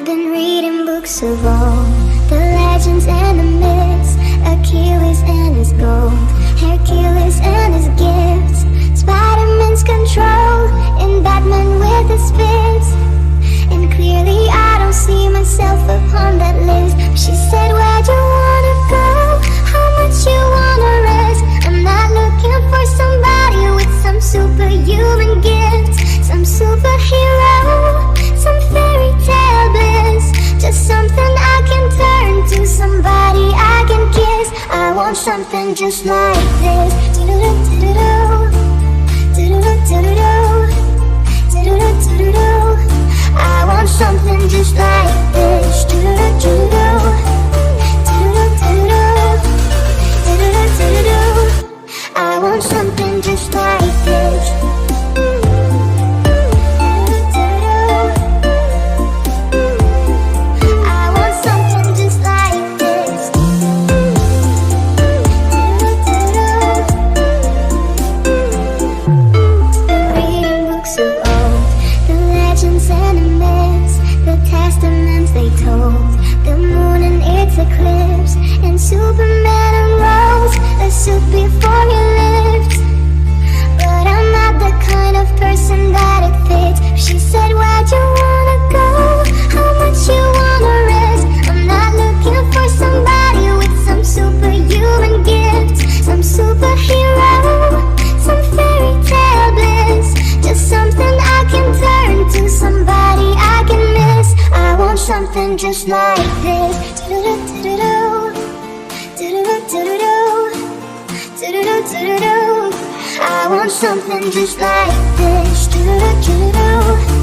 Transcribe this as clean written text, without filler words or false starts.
I've been reading books of old, the legends and the myths, Achilles and his gold, Hercules and his gifts, Spider-Man's control, and Batman with his fists. And clearly I don't see myself upon that list. She said, where'd you wanna go? How much you wanna rest? I'm not looking for somebody with some superhuman gifts, some superhero, some fairy tale bliss. Just something I can turn to, somebody I can kiss. I want something just like this. Do-do-do-do-do-do, do-do-do-do-do, do-do-do-do-do. I want something just like this. Do-do-do-do-do, do-do-do-do-do, do-do-do-do-do. I want something just like this. I want something just like this. Reading books of old, the legends and the myths, the testaments they told, the moon and its eclipse, and Superman unrolls a suit before he lives. But I'm not the kind of person that it fits. She said, where'd you wanna go? How much you wanna rest? I'm not looking for somebody with some superhuman gifts, some superhero, some fairy tale bliss. Just something I can turn to, somebody I can miss. I want something just like this. Do-do-do-do-do, do-do-do-do-do, do-do-do-do-do. I want something just like this. Do-do-do-do-do.